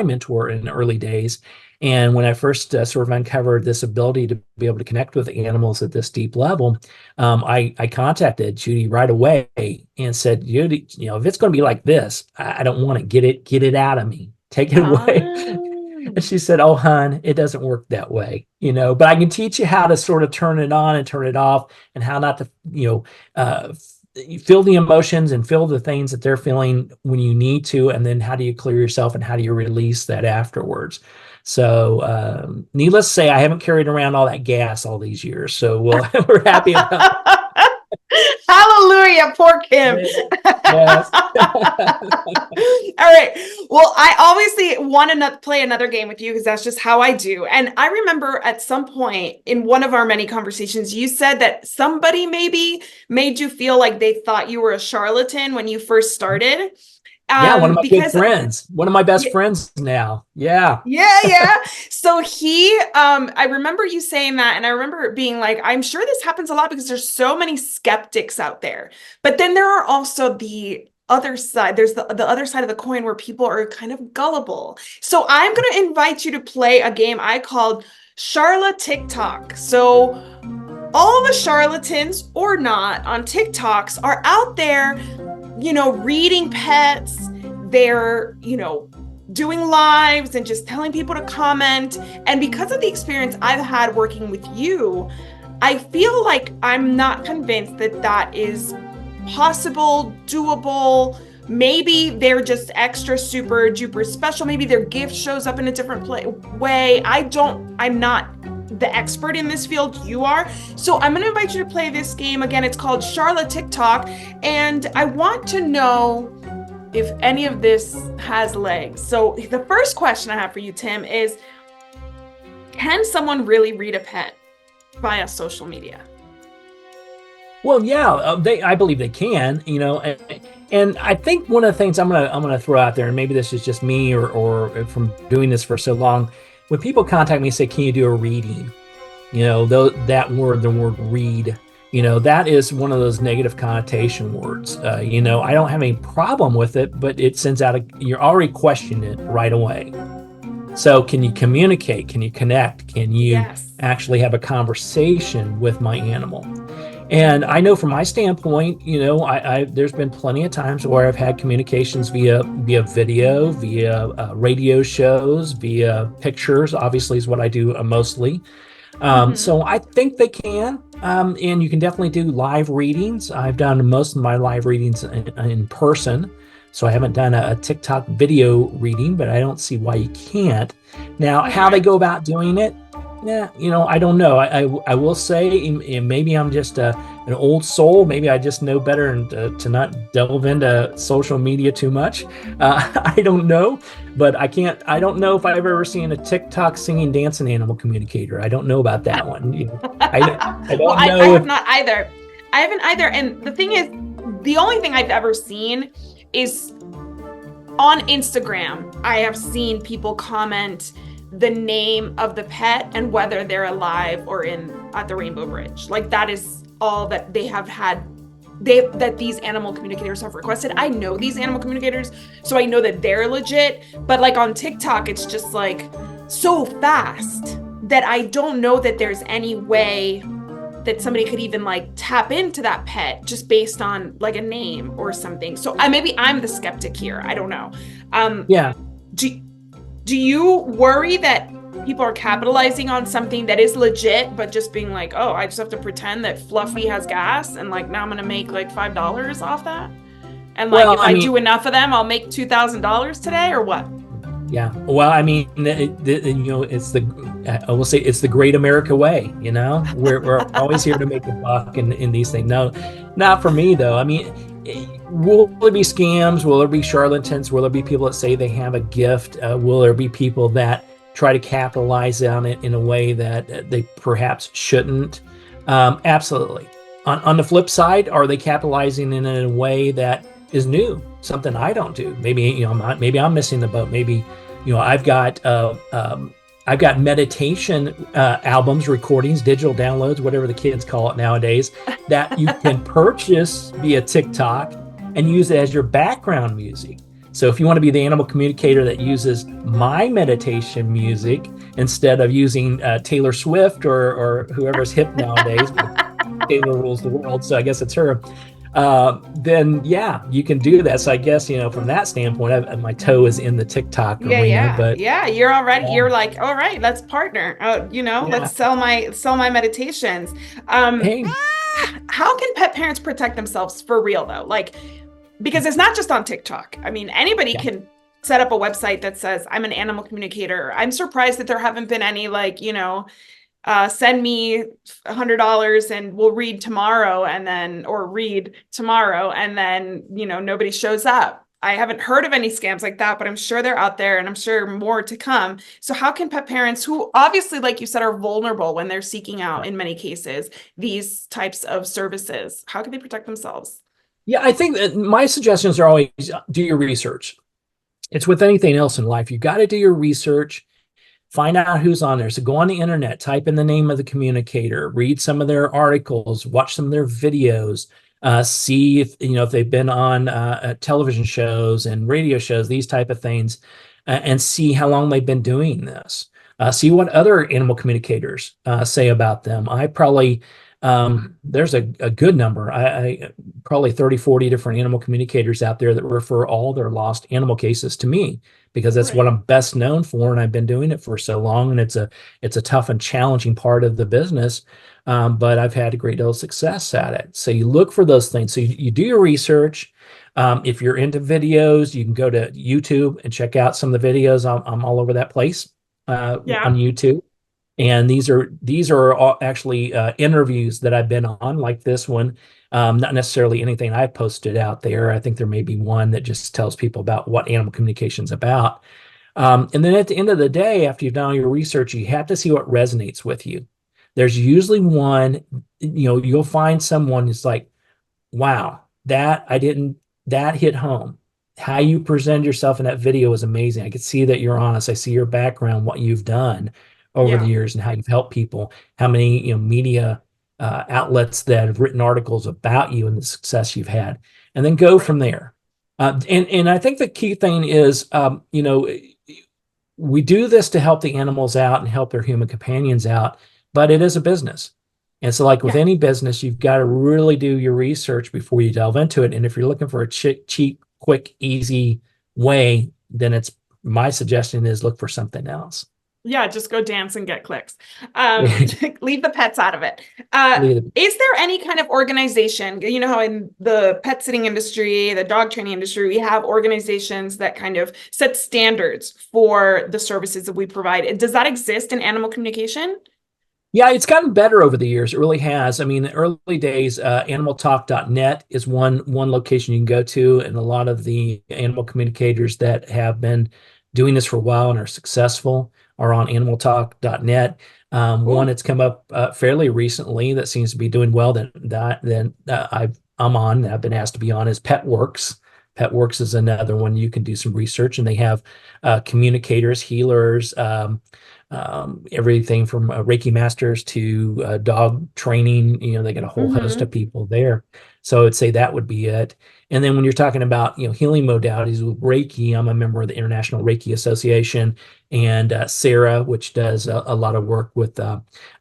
[SPEAKER 2] mentor in the early days. And when I first sort of uncovered this ability to be able to connect with animals at this deep level, I contacted Judy right away and said, Judy, if it's going to be like this, I don't want to get it out of me. Take it away. And she said, oh, hon, it doesn't work that way, but I can teach you how to sort of turn it on and turn it off, and how not to, feel the emotions and feel the things that they're feeling when you need to. And then how do you clear yourself, and how do you release that afterwards? So needless to say, I haven't carried around all that gas all these years. So we're happy about it.
[SPEAKER 1] Hallelujah, poor Kim.
[SPEAKER 2] Yes.
[SPEAKER 1] All right. Well, I obviously want to play another game with you, because that's just how I do. And I remember at some point in one of our many conversations, you said that somebody maybe made you feel like they thought you were a charlatan when you first started.
[SPEAKER 2] Yeah, one of my good
[SPEAKER 1] Because
[SPEAKER 2] friends, one of my best friends now. Yeah.
[SPEAKER 1] yeah. So I remember you saying that, and I remember it being like, I'm sure this happens a lot because there's so many skeptics out there. But then there are also the other side. There's the other side of the coin where people are kind of gullible. So I'm going to invite you to play a game I called Charla TikTok. So all the charlatans or not on TikToks are out there, reading pets. They're, doing lives and just telling people to comment. And because of the experience I've had working with you, I feel like I'm not convinced that that is possible, doable. Maybe they're just extra super duper special. Maybe their gift shows up in a different way. I'm not the expert in this field. You are. So I'm going to invite you to play this game again. It's called Charla TikTok. And I want to know if any of this has legs. So the first question I have for you, Tim, is can someone really read a pet via social media?
[SPEAKER 2] Well, yeah, I believe they can, and I think one of the things I'm gonna throw out there, and maybe this is just me or from doing this for so long, when people contact me and say, "Can you do a reading?" The word read, that is one of those negative connotation words. I don't have any problem with it, but it sends out you're already questioning it right away. So can you communicate? Can you connect? Can you actually have a conversation with my animal? And I know from my standpoint, there's been plenty of times where I've had communications via video, via radio shows, via pictures, obviously is what I do mostly. So I think they can, and you can definitely do live readings. I've done most of my live readings in person, so I haven't done a TikTok video reading, but I don't see why you can't. Now, how they go about doing it, I don't know. I will say, and maybe I'm just an old soul. Maybe I just know better and to not delve into social media too much. I don't know, but I don't know if I've ever seen a TikTok singing, dancing animal communicator. I don't know about that one. I don't
[SPEAKER 1] well,
[SPEAKER 2] know.
[SPEAKER 1] I have not either. I haven't either. And the thing is, the only thing I've ever seen is on Instagram. I have seen people comment the name of the pet and whether they're alive or at the Rainbow Bridge. Like that is all that they have had. That these animal communicators have requested. I know these animal communicators, so I know that they're legit. But like on TikTok, it's just like so fast that I don't know that there's any way that somebody could even like tap into that pet just based on like a name or something. So maybe I'm the skeptic here. I don't know.
[SPEAKER 2] Yeah.
[SPEAKER 1] Do you worry that people are capitalizing on something that is legit, but just being like, oh, I just have to pretend that Fluffy has gas and like now I'm gonna make like $5 off that? And like if I do enough of them, I'll make $2,000 today or what?
[SPEAKER 2] Yeah. Well, I mean, it's I will say it's the great America way, we're always here to make a buck in these things. No, not for me though. I mean, will there be scams? Will there be charlatans? Will there be people that say they have a gift? Will there be people that try to capitalize on it in a way that they perhaps shouldn't? Absolutely. On the flip side, are they capitalizing in a way that is new, something I don't do? Maybe maybe I'm missing the boat. Maybe I've got meditation albums, recordings, digital downloads, whatever the kids call it nowadays, that you can purchase via TikTok and use it as your background music. So if you want to be the animal communicator that uses my meditation music instead of using Taylor Swift or whoever's hip nowadays, Taylor rules the world, so I guess it's her. Then yeah, you can do that. So I guess from that standpoint, my toe is in the TikTok arena. But
[SPEAKER 1] you're already you're like, all right, let's partner. Let's sell my meditations.
[SPEAKER 2] Hey.
[SPEAKER 1] How can pet parents protect themselves for real though? Like, because it's not just on TikTok. I mean, anybody can set up a website that says I'm an animal communicator. I'm surprised that there haven't been any like, send me $100 and we'll read tomorrow read tomorrow and then nobody shows up. I haven't heard of any scams like that, but I'm sure they're out there and I'm sure more to come. So how can pet parents who obviously, like you said, are vulnerable when they're seeking out in many cases these types of services, how can they protect themselves?
[SPEAKER 2] Yeah, I think that my suggestions are always do your research. It's with anything else in life. You got to do your research, find out who's on there. So go on the internet, type in the name of the communicator, read some of their articles, watch some of their videos, see if if they've been on television shows and radio shows, these type of things, and see how long they've been doing this. See what other animal communicators say about them. I probably there's a good number. I probably 30, 40 different animal communicators out there that refer all their lost animal cases to me because that's what
[SPEAKER 1] Right.
[SPEAKER 2] I'm best known for, and I've been doing it for so long. And it's a tough and challenging part of the business, but I've had a great deal of success at it. So you look for those things. So you do your research. If you're into videos, you can go to YouTube and check out some of the videos. I'm all over that place
[SPEAKER 1] Yeah.
[SPEAKER 2] on YouTube. And these are all actually interviews that I've been on, like this one. Not necessarily anything I posted out there. I think there may be one that just tells people about what animal communication is about. And then at the end of the day, after you've done all your research, you have to see what resonates with you. There's usually one, you'll find someone who's like, wow, that hit home. How you present yourself in that video is amazing. I could see that you're honest. I see your background, what you've done over the
[SPEAKER 1] Yeah.
[SPEAKER 2] years and how you've helped people, how many, media outlets that have written articles about you and the success you've had, and then go
[SPEAKER 1] Right.
[SPEAKER 2] from there. And I think the key thing is, we do this to help the animals out and help their human companions out, but it is a business. And so, like with
[SPEAKER 1] Yeah.
[SPEAKER 2] any business, you've got to really do your research before you delve into it. And if you're looking for a cheap, quick, easy way, then it's my suggestion is look for something else.
[SPEAKER 1] Yeah, just go dance and get clicks. Leave the pets out of it.
[SPEAKER 2] Leave
[SPEAKER 1] Is there any kind of organization, you know how in the pet sitting industry, the dog training industry, we have organizations that kind of set standards for the services that we provide. Does that exist in animal communication?
[SPEAKER 2] Yeah, it's gotten better over the years. It really has. I mean, the early days, animaltalk.net is one location you can go to, and a lot of the animal communicators that have been doing this for a while and are successful are on animaltalk.net. One
[SPEAKER 1] Oh,
[SPEAKER 2] that's come up fairly recently that seems to be doing well I'm on, that I've been asked to be on is PetWorks. PetWorks is another one you can do some research, and they have communicators, healers. Everything from Reiki masters to dog training. They got a whole host of
[SPEAKER 1] mm-hmm.
[SPEAKER 2] people there. So I would say that would be it. And then when you're talking about healing modalities with Reiki, I'm a member of the International Reiki Association, and Sarah, which does a lot of work with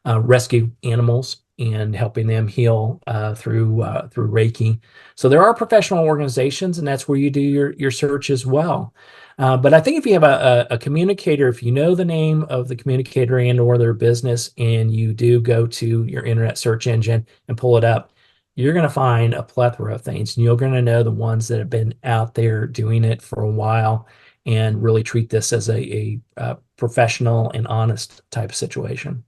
[SPEAKER 2] rescue animals and helping them heal through Reiki. So there are professional organizations, and that's where you do your search as well. But I think if you have a communicator, if you know the name of the communicator and or their business, and you do go to your internet search engine and pull it up, you're going to find a plethora of things. And you're going to know the ones that have been out there doing it for a while and really treat this as a professional and honest type of situation.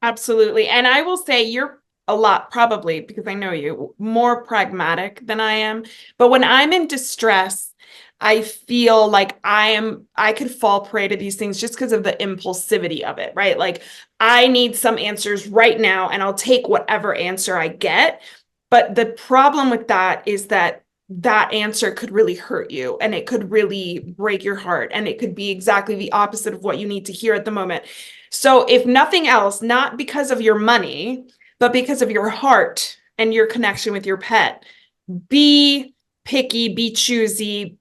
[SPEAKER 1] Absolutely. And I will say you're a lot, probably because I know you, more pragmatic than I am. But when I'm in distress, I feel like I could fall prey to these things just because of the impulsivity of it, right? Like I need some answers right now and I'll take whatever answer I get. But the problem with that is that that answer could really hurt you and it could really break your heart and it could be exactly the opposite of what you need to hear at the moment. So, if nothing else, not because of your money, but because of your heart and your connection with your pet, be picky, be choosy,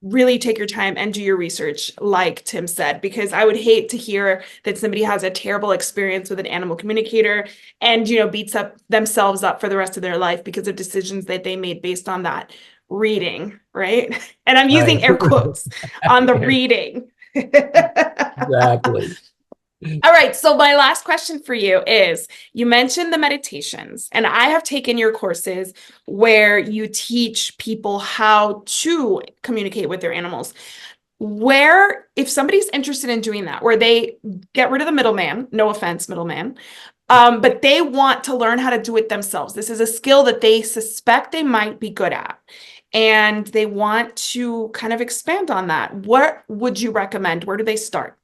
[SPEAKER 1] really take your time and do your research, like Tim said, because I would hate to hear that somebody has a terrible experience with an animal communicator and, beats up themselves up for the rest of their life because of decisions that they made based on that reading, right? And I'm using
[SPEAKER 2] Right.
[SPEAKER 1] air quotes on the reading.
[SPEAKER 2] Exactly.
[SPEAKER 1] All right. So my last question for you is you mentioned the meditations, and I have taken your courses where you teach people how to communicate with their animals. Where, if somebody's interested in doing that, where they get rid of the middleman, no offense, middleman, but they want to learn how to do it themselves. This is a skill that they suspect they might be good at, and they want to kind of expand on that. What would you recommend? Where do they start?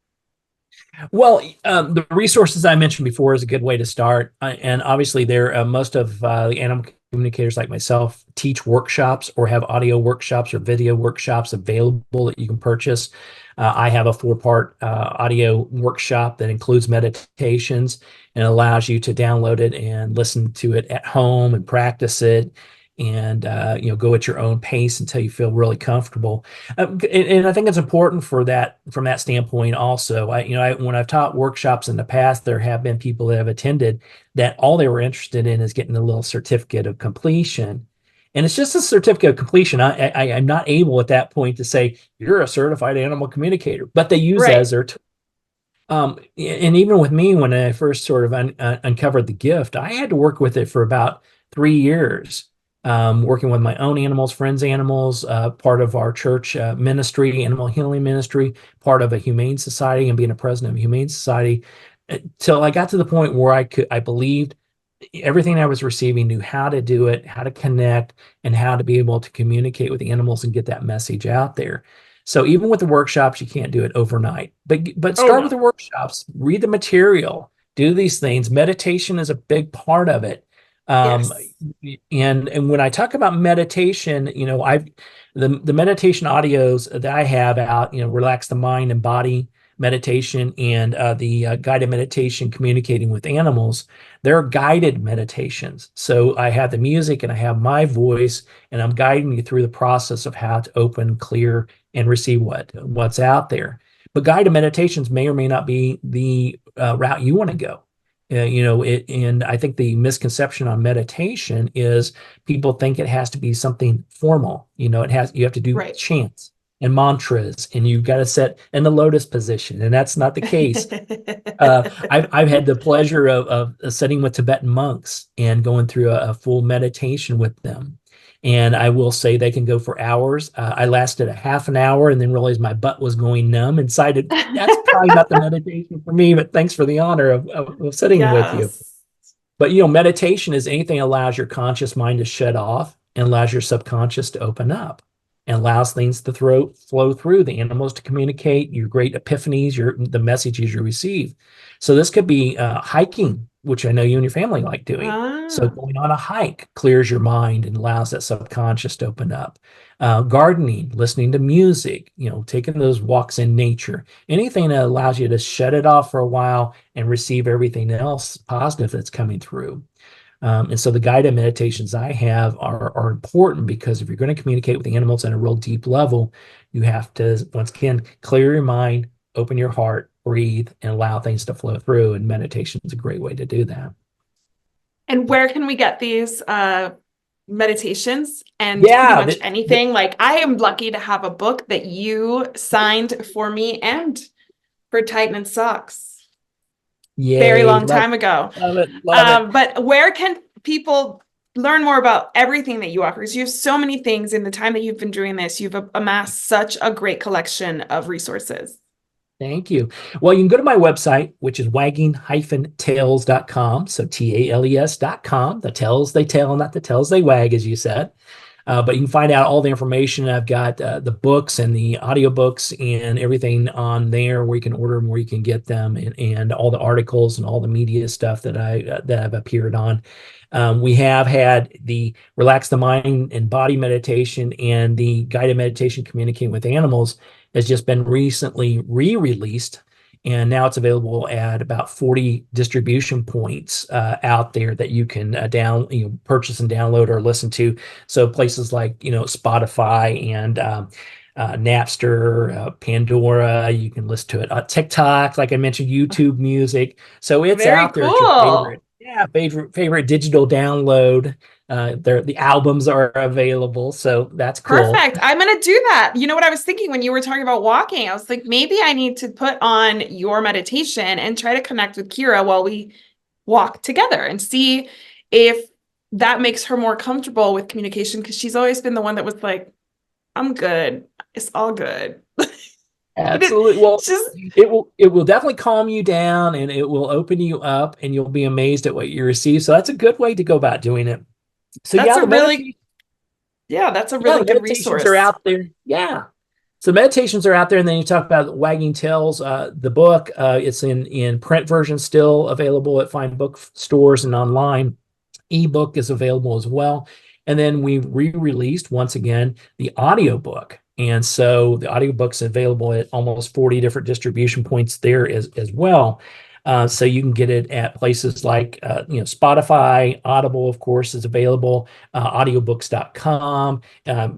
[SPEAKER 2] Well, the resources I mentioned before is a good way to start, and obviously, there most of the animal communicators like myself teach workshops or have audio workshops or video workshops available that you can purchase. I have a 4-part audio workshop that includes meditations and allows you to download it and listen to it at home and practice it, and go at your own pace until you feel really comfortable. And I think it's important for that from that standpoint. Also, when I've taught workshops in the past, there have been people that have attended that all they were interested in is getting a little certificate of completion. And it's just a certificate of completion. I'm not able at that point to say you're a certified animal communicator, but they use that
[SPEAKER 1] Right.
[SPEAKER 2] as their and even with me, when I first sort of uncovered the gift, I had to work with it for about 3 years, working with my own animals, friends' animals, part of our church ministry, animal healing ministry, part of a humane society, and being a president of a humane society, till I got to the point where I believed everything I was receiving, knew how to do it, how to connect, and how to be able to communicate with the animals and get that message out there. So even with the workshops, you can't do it overnight. But
[SPEAKER 1] Oh
[SPEAKER 2] start with the
[SPEAKER 1] no.
[SPEAKER 2] workshops, read the material, do these things. Meditation is a big part of it. Um,
[SPEAKER 1] Yes.
[SPEAKER 2] and when I talk about meditation, I've the meditation audios that I have out, relax the mind and body meditation, and the guided meditation communicating with animals. They're guided meditations. So I have the music and I have my voice, and I'm guiding you through the process of how to open, clear, and receive what's out there. But guided meditations may or may not be the route you want to go. And I think the misconception on meditation is people think it has to be something formal. You have to do
[SPEAKER 1] Right.
[SPEAKER 2] chants and mantras, and you've got to sit in the lotus position, and that's not the case. I've had the pleasure of sitting with Tibetan monks and going through a full meditation with them. And I will say they can go for hours. I lasted a half an hour and then realized my butt was going numb and decided that's probably not the meditation for me, but thanks for the honor of sitting with you.
[SPEAKER 1] Yes.
[SPEAKER 2] But meditation is anything that allows your conscious mind to shut off and allows your subconscious to open up and allows things to flow through the animals to communicate your great epiphanies, the messages you receive. So this could be hiking, which I know you and your family like doing. So
[SPEAKER 1] Ah.
[SPEAKER 2] going on a hike clears your mind and allows that subconscious to open up. Gardening, listening to music, taking those walks in nature, anything that allows you to shut it off for a while and receive everything else positive that's coming through. And so the guided meditations I have are important because if you're going to communicate with the animals at a real deep level, you have to, once again, clear your mind, open your heart, breathe, and allow things to flow through. And meditation is a great way to do that.
[SPEAKER 1] And where can we get these meditations and pretty
[SPEAKER 2] Yeah,
[SPEAKER 1] much anything? Like I am lucky to have a book that you signed for me and for Titan and Socks very
[SPEAKER 2] yay,
[SPEAKER 1] long
[SPEAKER 2] love,
[SPEAKER 1] time ago.
[SPEAKER 2] love it, love it.
[SPEAKER 1] But where can people learn more about everything that you offer? Because you have so many things in the time that you've been doing this. You've amassed such a great collection of resources.
[SPEAKER 2] Thank you. Well, you can go to my website, which is wagging-tails.com. So TALES.com. The tails they tell, not the tails they wag, as you said. But you can find out all the information. I've got the books and the audiobooks and everything on there where you can order them, where you can get them, and all the articles and all the media stuff that I've appeared on. We have had the Relax the Mind and Body meditation and the guided meditation communicating with animals has just been recently re-released, and now it's available at about 40 distribution points out there that you can purchase and download or listen to. So places like Spotify and Napster, Pandora, you can listen to it. TikTok, like I mentioned, YouTube Music. So it's
[SPEAKER 1] Very
[SPEAKER 2] out there. It's your
[SPEAKER 1] cool.
[SPEAKER 2] favorite digital download. The albums are available, so that's cool.
[SPEAKER 1] Perfect. I'm going to do that. You know what I was thinking when you were talking about walking? I was like, maybe I need to put on your meditation and try to connect with Kira while we walk together and see if that makes her more comfortable with communication because she's always been the one that was like, I'm good. It's all good.
[SPEAKER 2] Absolutely. Well,
[SPEAKER 1] Just
[SPEAKER 2] it will definitely calm you down and it will open you up and you'll be amazed at what you receive. So that's a good way to go about doing it. So
[SPEAKER 1] that's
[SPEAKER 2] yeah,
[SPEAKER 1] a really that's a
[SPEAKER 2] the
[SPEAKER 1] really good
[SPEAKER 2] meditations are
[SPEAKER 1] resource.
[SPEAKER 2] out there. Yeah. So meditations are out there, and then you talk about Wagging Tails, the book. It's in print version still available at fine bookstores and online. ebook is available as well. And then we re-released once again the audiobook. And so the audiobook's available at almost 40 different distribution points there as well. So you can get it at places like Spotify, Audible, of course, is available, audiobooks.com.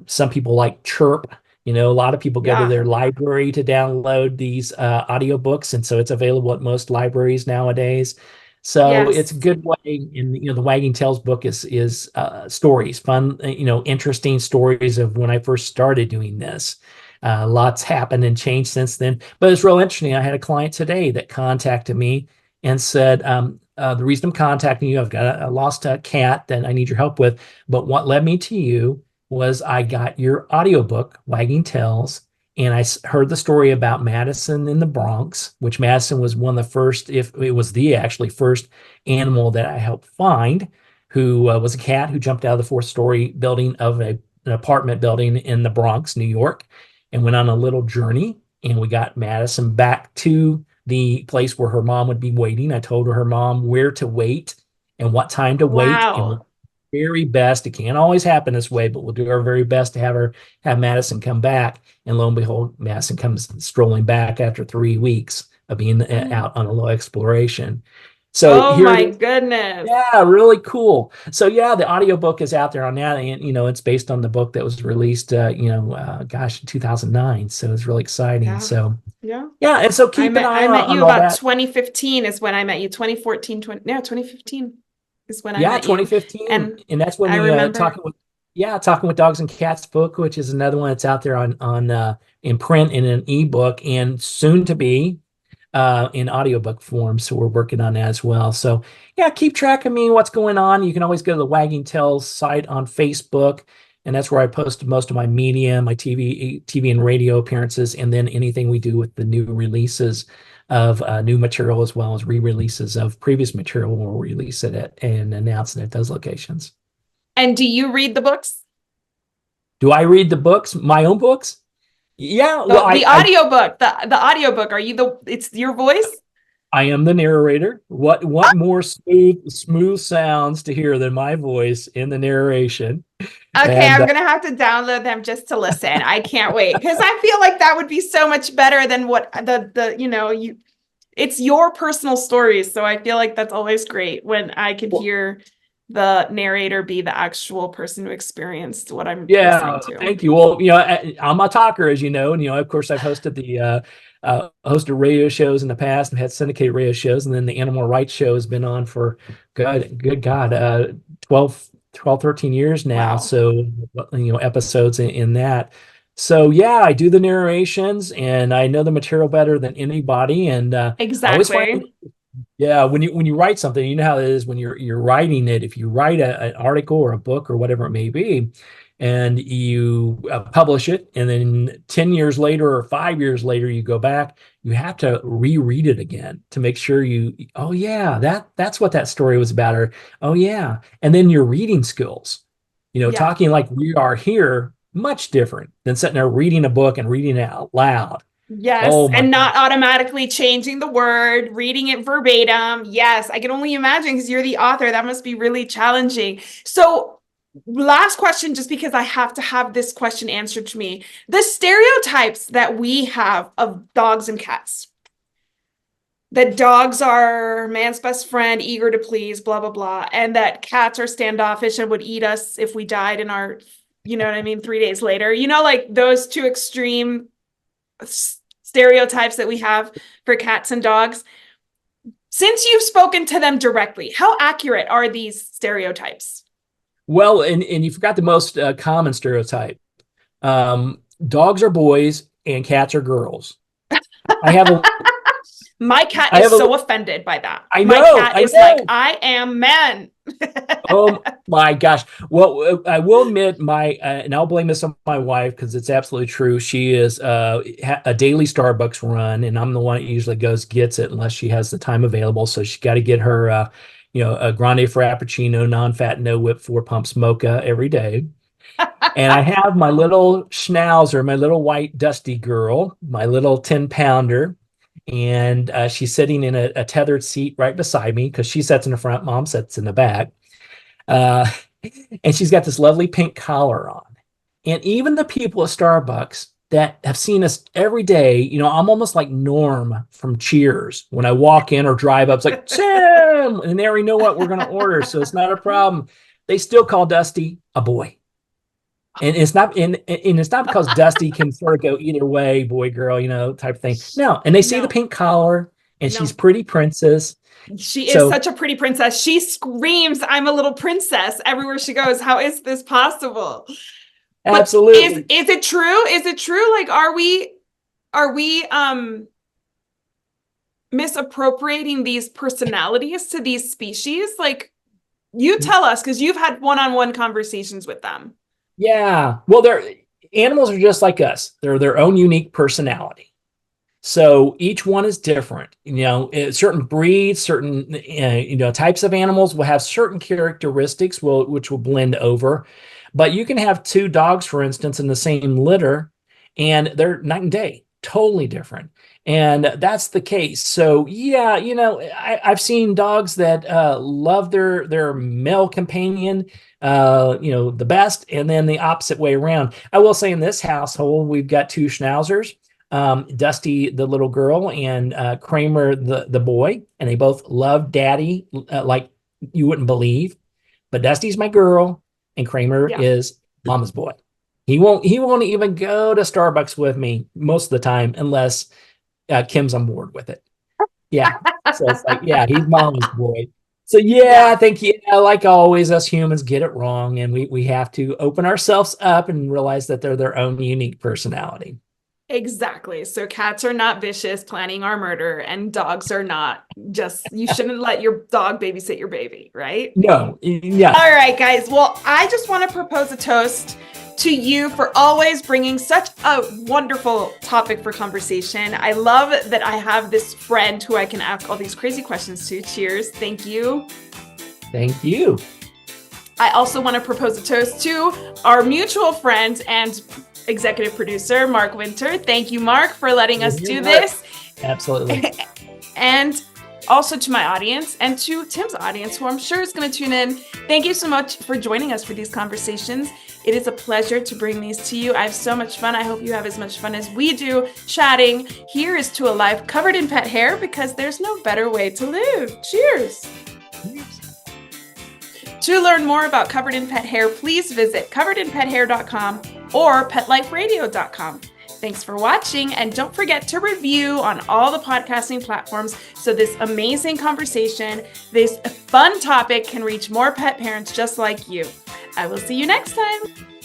[SPEAKER 2] Some people like Chirp. A lot of people go to
[SPEAKER 1] Yeah.
[SPEAKER 2] their library to download these audiobooks, and so it's available at most libraries nowadays. So it's a
[SPEAKER 1] Yes.
[SPEAKER 2] good way. And the Wagging Tales book is stories, fun, interesting stories of when I first started doing this. Lots happened and changed since then, but it's real interesting. I had a client today that contacted me and said, "The reason I'm contacting you, I've got a lost cat that I need your help with. But what led me to you was I got your audiobook, Wagging Tales." And I heard the story about Madison in the Bronx, which Madison was one of the first, if it was the actually first animal that I helped find, who was a cat who jumped out of the fourth story building of an apartment building in the Bronx, New York, and went on a little journey. And we got Madison back to the place where her mom would be waiting. I told her mom where to wait and what time to wait. And we'll
[SPEAKER 1] Wow.
[SPEAKER 2] very best. It can't always happen this way, but we'll do our very best to have Madison come back. And lo and behold, Madison comes strolling back after 3 weeks of being out on a little exploration. So
[SPEAKER 1] Oh
[SPEAKER 2] here it
[SPEAKER 1] my
[SPEAKER 2] is.
[SPEAKER 1] goodness.
[SPEAKER 2] Yeah, really cool. So yeah, the audiobook is out there on that, and it's based on the book that was released, gosh, in 2009. So it's really exciting.
[SPEAKER 1] Yeah.
[SPEAKER 2] So
[SPEAKER 1] Yeah.
[SPEAKER 2] yeah, and so keep an eye
[SPEAKER 1] I met
[SPEAKER 2] on
[SPEAKER 1] you
[SPEAKER 2] all
[SPEAKER 1] about
[SPEAKER 2] that.
[SPEAKER 1] 2015 is when I met you. 2014, 2015 is when I
[SPEAKER 2] Yeah,
[SPEAKER 1] met you.
[SPEAKER 2] 2015,
[SPEAKER 1] And
[SPEAKER 2] and that's when
[SPEAKER 1] I
[SPEAKER 2] the
[SPEAKER 1] remember.
[SPEAKER 2] talking with dogs and cats book, which is another one that's out there on in print and an ebook, and soon to be in audiobook form. So we're working on that as well. So yeah, keep track of me, what's going on. You can always go to the Wagging Tails site on Facebook, and that's where I post most of my media, my TV and radio appearances, and then anything we do with the new releases of new material as well as re-releases of previous material. We'll release it and announce it at those locations.
[SPEAKER 1] And do you read the books?
[SPEAKER 2] Do I read the books, my own books? Yeah, well,
[SPEAKER 1] The audiobook, the audiobook, are you it's your voice?
[SPEAKER 2] I am the narrator. What more smooth sounds to hear than my voice in the narration?
[SPEAKER 1] Okay,
[SPEAKER 2] And
[SPEAKER 1] I'm gonna have to download them just to listen. I can't wait because I feel like that would be so much better than what you it's your personal stories. So I feel like that's always great when I can
[SPEAKER 2] well,
[SPEAKER 1] hear the narrator be the actual person who experienced what I'm
[SPEAKER 2] yeah,
[SPEAKER 1] listening to.
[SPEAKER 2] thank you. Well, I'm a talker, as you know, and of course, I've hosted the hosted radio shows in the past and had syndicated radio shows, and then the animal rights show has been on for good God, 13 years now.
[SPEAKER 1] Wow.
[SPEAKER 2] So, episodes in that. So yeah, I do the narrations, and I know the material better than anybody, and I always find
[SPEAKER 1] Exactly.
[SPEAKER 2] yeah, when you write something, you know how it is when you're writing it. If you write an article or a book or whatever it may be, and you publish it, and then 10 years later or 5 years later you go back, you have to reread it again to make sure oh yeah, that's what that story was about, or oh yeah, and then your reading skills,
[SPEAKER 1] Yeah.
[SPEAKER 2] talking like we are here, much different than sitting there reading a book and reading it out loud.
[SPEAKER 1] Yes,
[SPEAKER 2] Oh my
[SPEAKER 1] and not
[SPEAKER 2] gosh.
[SPEAKER 1] automatically changing the word, reading it verbatim. Yes, I can only imagine because you're the author. That must be really challenging. So, last question, just because I have to have this question answered to me. The stereotypes that we have of dogs and cats, that dogs are man's best friend, eager to please, blah, blah, blah, and that cats are standoffish and would eat us if we died in our, you know what I mean, 3 days later. Like those two extreme stereotypes that we have for cats and dogs. Since you've spoken to them directly, how accurate are these stereotypes?
[SPEAKER 2] Well, and you forgot the most common stereotype. Dogs are boys and cats are girls. I have a,
[SPEAKER 1] My cat
[SPEAKER 2] I have
[SPEAKER 1] is
[SPEAKER 2] a,
[SPEAKER 1] so offended by that.
[SPEAKER 2] I
[SPEAKER 1] My
[SPEAKER 2] know,
[SPEAKER 1] cat
[SPEAKER 2] I
[SPEAKER 1] is like,
[SPEAKER 2] know.
[SPEAKER 1] I am men.
[SPEAKER 2] Oh my gosh. Well, I will admit and I'll blame this on my wife because it's absolutely true. She is a daily Starbucks run, and I'm the one that usually goes gets it unless she has the time available. So she's got to get her, a grande frappuccino, non-fat, no whip, 4 pumps mocha every day. And I have my little schnauzer, my little white dusty girl, my little 10-pounder. And she's sitting in a tethered seat right beside me because she sits in the front, mom sits in the back. Uh, and she's got this lovely pink collar on. And even the people at Starbucks that have seen us every day, I'm almost like Norm from Cheers. When I walk in or drive up, it's like, Tim, and they already know what we're going to order. So it's not a problem. They still call Dusty a boy. And it's not because Dusty can sort of go either way, boy, girl, type of thing. No. And they see the pink collar and she's pretty princess.
[SPEAKER 1] She is such a pretty princess. She screams, I'm a little princess everywhere she goes. How is this possible?
[SPEAKER 2] Absolutely.
[SPEAKER 1] But is it true? Is it true? Like, are we misappropriating these personalities to these species? Like, you tell us, because you've had one-on-one conversations with them.
[SPEAKER 2] Yeah. Well, animals are just like us. They're their own unique personality. So each one is different. Certain breeds, certain types of animals will have certain characteristics which will blend over. But you can have two dogs, for instance, in the same litter, and they're night and day, totally different. And that's the case. So yeah, I've seen dogs that love their male companion, the best, and then the opposite way around. I will say in this household, we've got two schnauzers, Dusty, the little girl, and Kramer, the boy, and they both love daddy like you wouldn't believe. But Dusty's my girl, and Kramer is mama's boy. He won't even go to Starbucks with me most of the time unless Kim's on board with it. Yeah. So it's like, yeah, he's mama's boy. So I think, like always, us humans get it wrong, and we have to open ourselves up and realize that they're their own unique personality.
[SPEAKER 1] Exactly. So cats are not vicious planning our murder, and dogs are not you shouldn't let your dog babysit your baby, right?
[SPEAKER 2] No. Yeah.
[SPEAKER 1] All right, guys. Well, I just want to propose a toast to you for always bringing such a wonderful topic for conversation. I love that I have this friend who I can ask all these crazy questions to. Cheers. Thank you.
[SPEAKER 2] Thank you.
[SPEAKER 1] I also want to propose a toast to our mutual friend and executive producer, Mark Winter. Thank you, Mark, for letting us do this.
[SPEAKER 2] Absolutely.
[SPEAKER 1] And also to my audience and to Tim's audience, who I'm sure is going to tune in. Thank you so much for joining us for these conversations. It is a pleasure to bring these to you. I have so much fun. I hope you have as much fun as we do chatting. Here is to a life covered in pet hair, because there's no better way to live. Cheers. To learn more about Covered in Pet Hair, please visit coveredinpethair.com or petliferadio.com. Thanks for watching, and don't forget to review on all the podcasting platforms so this amazing conversation, this fun topic, can reach more pet parents just like you. I will see you next time.